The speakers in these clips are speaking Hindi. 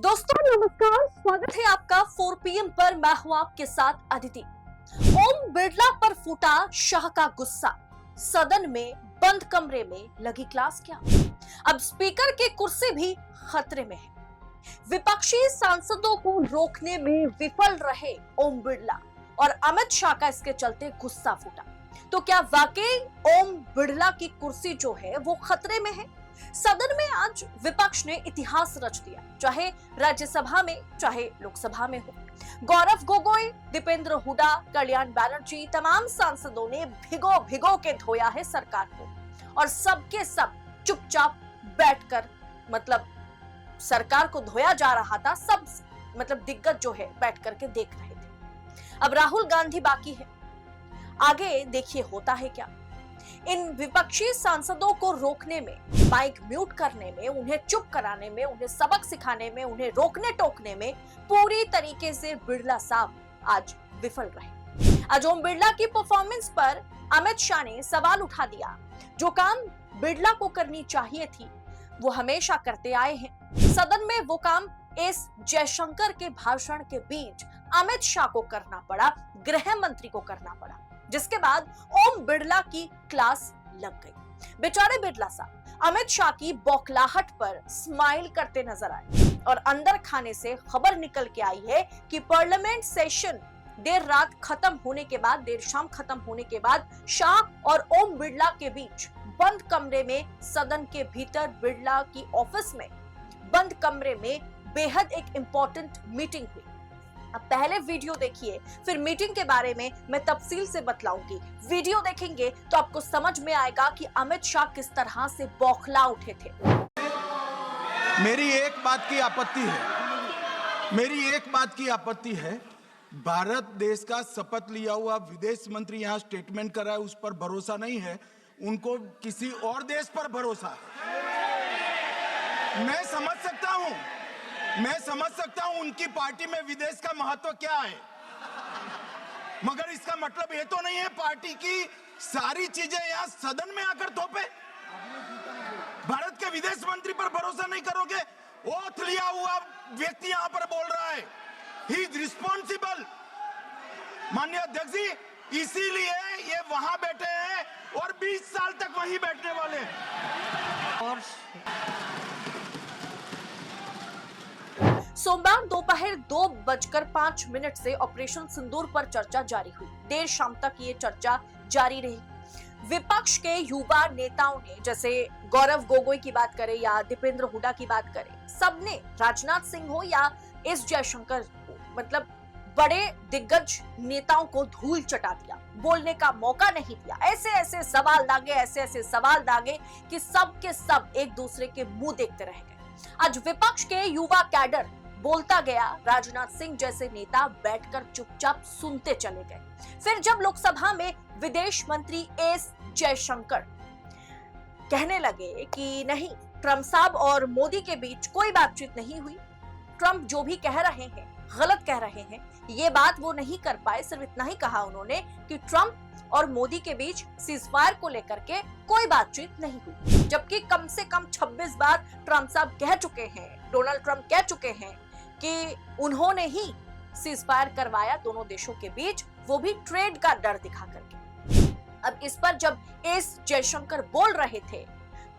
दोस्तों नमस्कार, स्वागत है आपका 4 PM पर। मैं हूं आपके साथ अदिति। ओम बिरला पर फूटा शाह का गुस्सा, सदन में बंद कमरे में लगी क्लास क्या? अब स्पीकर की कुर्सी भी खतरे में है। विपक्षी सांसदों को रोकने में विफल रहे ओम बिरला और अमित शाह का इसके चलते गुस्सा फूटा। तो क्या वाकई ओम बिरला की कुर्सी जो है वो खतरे में है? सदन में आज विपक्ष ने इतिहास रच दिया, चाहे राज्यसभा में चाहे लोकसभा में हो। गौरव गोगोई, दीपेंद्र हुडा, कल्याण बनर्जी, तमाम सांसदों ने भिगो भिगो के धोया है सरकार को और सबके सब चुपचाप बैठकर, मतलब सरकार को धोया जा रहा था, सब दिग्गज जो है बैठ करके देख रहे थे। अब राहुल गांधी बाकी है, आगे देखिए होता है क्या। इन विपक्षी सांसदों को रोकने में, माइक म्यूट करने में, उन्हें चुप कराने में, उन्हें सबक सिखाने में, उन्हें रोकने टोकने में पूरी तरीके से बिरला साहब आज विफल रहे। आज ओम बिरला की परफॉर्मेंस पर अमित शाह ने सवाल उठा दिया। जो काम बिरला को करनी चाहिए थी वो हमेशा करते आए हैं। सदन में वो काम एस जयशंकर के भाषण के बीच अमित शाह को करना पड़ा, गृह मंत्री को करना पड़ा, जिसके बाद ओम बिरला की क्लास लग गई। बेचारे बिरला साहब अमित शाह की बौखलाहट पर स्माइल करते नजर आए और अंदर खाने से खबर निकल के आई है कि पार्लियामेंट सेशन देर रात खत्म होने के बाद, देर शाम खत्म होने के बाद शाह और ओम बिरला के बीच बंद कमरे में, सदन के भीतर बिरला की ऑफिस में बंद कमरे में बेहद एक इंपॉर्टेंट मीटिंग हुई। अब पहले वीडियो देखिए, फिर मीटिंग के बारे में मैं तफसील से बतलाऊंगी। वीडियो देखेंगे तो आपको समझ में आएगा कि अमित शाह किस तरह से बौखला उठे थे। मेरी एक बात की आपत्ति है, भारत देश का शपथ लिया हुआ विदेश मंत्री यहाँ स्टेटमेंट कर रहा है, उस पर भरोसा नहीं है, उनको किसी और देश पर भरोसा है। मैं समझ सकता हूं उनकी पार्टी में विदेश का महत्व क्या है, मगर इसका मतलब ये तो नहीं है पार्टी की सारी चीजें यहां सदन में आकर थोपे। भारत के विदेश मंत्री पर भरोसा नहीं करोगे? ओथ लिया हुआ व्यक्ति यहां पर बोल रहा है, ही इज रिस्पॉन्सिबल। माननीय अध्यक्ष जी, इसीलिए ये वहां बैठे हैं और 20 साल तक वहीं बैठने वाले हैं। और सोमवार दोपहर 2:05 से ऑपरेशन सिंदूर पर चर्चा जारी हुई। देर शाम तक ये चर्चा जारी रही। विपक्ष के युवा नेताओं ने, जैसे गौरव गोगोई की बात करें या दीपेंद्र हुडा की बात करें, सबने राजनाथ सिंह हो या एस जयशंकर, बड़े दिग्गज नेताओं को धूल चटा दिया, बोलने का मौका नहीं दिया। ऐसे ऐसे सवाल दागे कि सब के सब एक दूसरे के मुंह देखते रह गए। आज विपक्ष के युवा कैडर बोलता गया, राजनाथ सिंह जैसे नेता बैठकर चुपचाप सुनते चले गए। फिर जब लोकसभा में विदेश मंत्री एस जयशंकर कहने लगे कि नहीं, ट्रंप साहब और मोदी के बीच कोई बातचीत नहीं हुई, ट्रंप जो भी कह रहे हैं गलत कह रहे हैं, ये बात वो नहीं कर पाए। सिर्फ इतना ही कहा उन्होंने कि ट्रंप और मोदी के बीच सीजफायर को लेकर के कोई बातचीत नहीं हुई, जबकि कम से कम 26 बार ट्रंप साहब कह चुके हैं, डोनाल्ड ट्रंप कह चुके हैं कि उन्होंने ही सीजफायर करवाया दोनों देशों के बीच, वो भी ट्रेड का डर दिखा करके। अब इस पर जब एस जयशंकर बोल रहे थे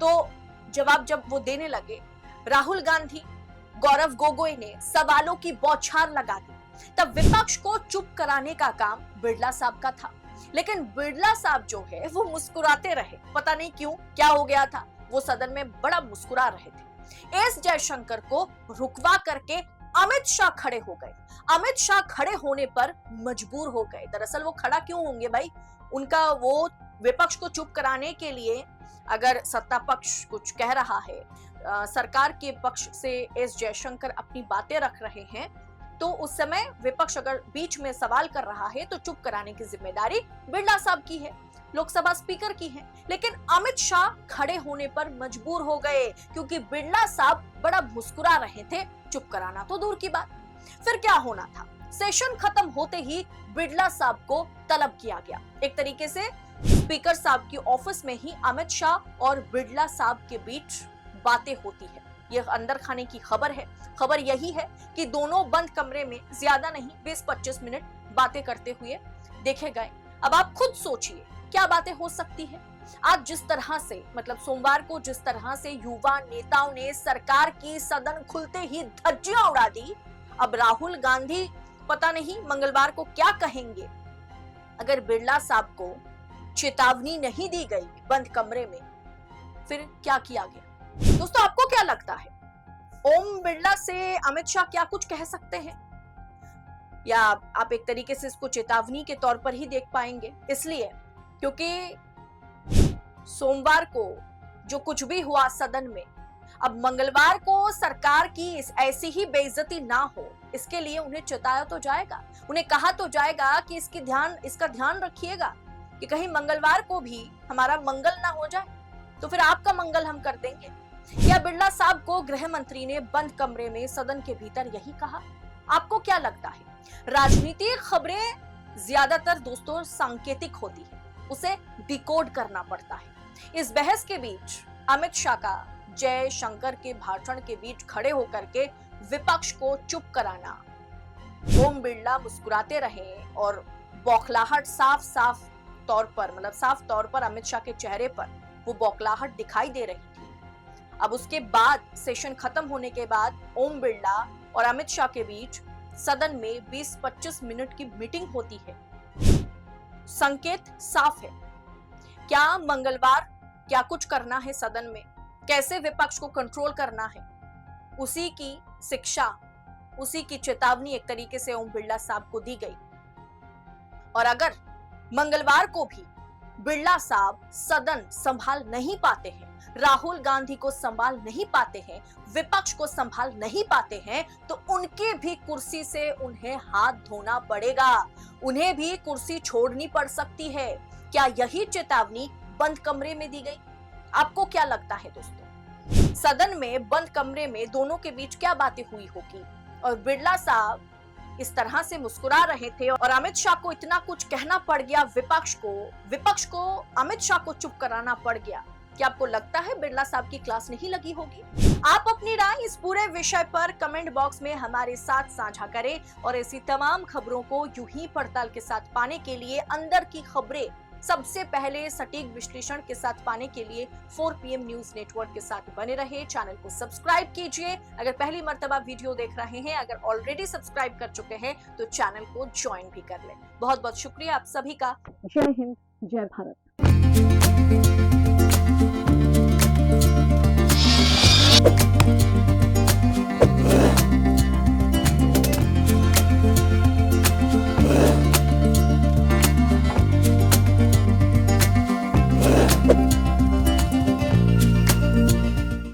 तो जवाब जब वो देने लगे, राहुल गांधी, गौरव गोगोई ने सवालों की बौछार लगा दी। तब विपक्ष को चुप कराने का काम बिरला साहब का था, लेकिन बिरला साहब जो है वो मुस्कुराते रहे। पता नहीं क्यों, क्या हो गया था, वो सदन में बड़ा मुस्कुरा रहे थे। एस जयशंकर को रुकवा करके अमित शाह खड़े हो गए। अमित शाह खड़े होने पर मजबूर हो गए। दरअसल वो खड़ा क्यों होंगे भाई, उनका वो विपक्ष को चुप कराने के लिए, अगर सत्ता पक्ष कुछ कह रहा है, सरकार के पक्ष से एस जयशंकर अपनी बातें रख रहे हैं, तो उस समय विपक्ष अगर बीच में सवाल कर रहा है तो चुप कराने की जिम्मेदारी बिरला साहब की है, लोकसभा स्पीकर की है। लेकिन अमित शाह खड़े होने पर मजबूर हो गए क्योंकि बिरला साहब बड़ा मुस्कुरा रहे थे, चुप कराना तो दूर की बात। फिर क्या होना था, सेशन खत्म होते ही बिरला साहब को तलब किया गया। एक तरीके से स्पीकर साहब की ऑफिस में ही अमित शाह और बिरला साहब के बीच बातें होती है। यह अंदर खाने की खबर है। खबर यही है कि दोनों बंद कमरे में ज्यादा नहीं 20-25 मिनट बातें करते हुए देखे गए। अब आप खुद सोचिए क्या बातें हो सकती है। आज जिस तरह से मतलब सोमवार को जिस तरह से युवा नेताओं ने सरकार की सदन खुलते ही धज्जियां उड़ा दी, अब राहुल गांधी पता नहीं मंगलवार को क्या कहेंगे। अगर बिरला साहब को चेतावनी नहीं दी गई बंद कमरे में, फिर क्या किया गया? दोस्तों, आपको क्या लगता है, ओम बिरला से अमित शाह क्या कुछ कह सकते हैं, या आप एक तरीके से इसको चेतावनी के तौर पर ही देख पाएंगे? इसलिए क्योंकि सोमवार को जो कुछ भी हुआ सदन में, अब मंगलवार को सरकार की ऐसी ही बेइज्जती ना हो, इसके लिए उन्हें चेताया तो जाएगा, उन्हें कहा तो जाएगा कि इसका ध्यान रखिएगा कि कहीं मंगलवार को भी हमारा मंगल ना हो जाए, तो फिर आपका मंगल हम कर देंगे। या बिरला साहब को गृह मंत्री ने बंद कमरे में सदन के भीतर यही कहा? आपको क्या लगता है? राजनीतिक खबरें ज्यादातर दोस्तों सांकेतिक होती है, उसे डिकोड करना पड़ता है। इस बहस के बीच अमित शाह का जय शंकर के भाषण के बीच खड़े होकर के विपक्ष को चुप कराना, ओम बिरला मुस्कुराते रहे और बौखलाहट साफ तौर पर अमित शाह के चेहरे पर वो बौखलाहट दिखाई दे रही थी। अब उसके बाद सेशन खत्म होने के बाद ओम बिरला और अमित शाह के बीच सदन में 20-25 मिनट की मीटिंग होती है। संकेत साफ है। क्या मंगलवार क्या कुछ करना है सदन में, कैसे विपक्ष को कंट्रोल करना है, उसी की शिक्षा, उसी की चेतावनी एक तरीके से ओम बिरला साहब को दी गई। और अगर मंगलवार को भी बिरला साहब सदन संभाल नहीं पाते हैं, राहुल गांधी को संभाल नहीं पाते हैं, विपक्ष को संभाल नहीं पाते हैं, तो उनके भी कुर्सी से उन्हें हाथ धोना पड़ेगा, उन्हें भी कुर्सी छोड़नी पड़ सकती है। क्या यही चेतावनी बंद कमरे में दी गई? आपको क्या लगता है दोस्तों? सदन में बंद कमरे में दोनों के बीच क्या बातें हुई होगी? और बिरला साहब इस तरह से मुस्कुरा रहे थे और अमित शाह को इतना कुछ कहना पड़ गया, विपक्ष को अमित शाह को चुप कराना पड़ गया। क्या आपको लगता है बिरला साहब की क्लास नहीं लगी होगी? आप अपनी राय इस पूरे विषय पर कमेंट बॉक्स में हमारे साथ साझा करें और ऐसी तमाम खबरों को यूं ही पड़ताल के साथ पाने के लिए, अंदर की खबरें सबसे पहले सटीक विश्लेषण के साथ पाने के लिए 4 PM न्यूज नेटवर्क के साथ बने रहे। चैनल को सब्सक्राइब कीजिए अगर पहली मर्तबा वीडियो देख रहे हैं, अगर ऑलरेडी सब्सक्राइब कर चुके हैं तो चैनल को ज्वाइन भी कर लें। बहुत बहुत शुक्रिया आप सभी का। जय हिंद, जय भारत।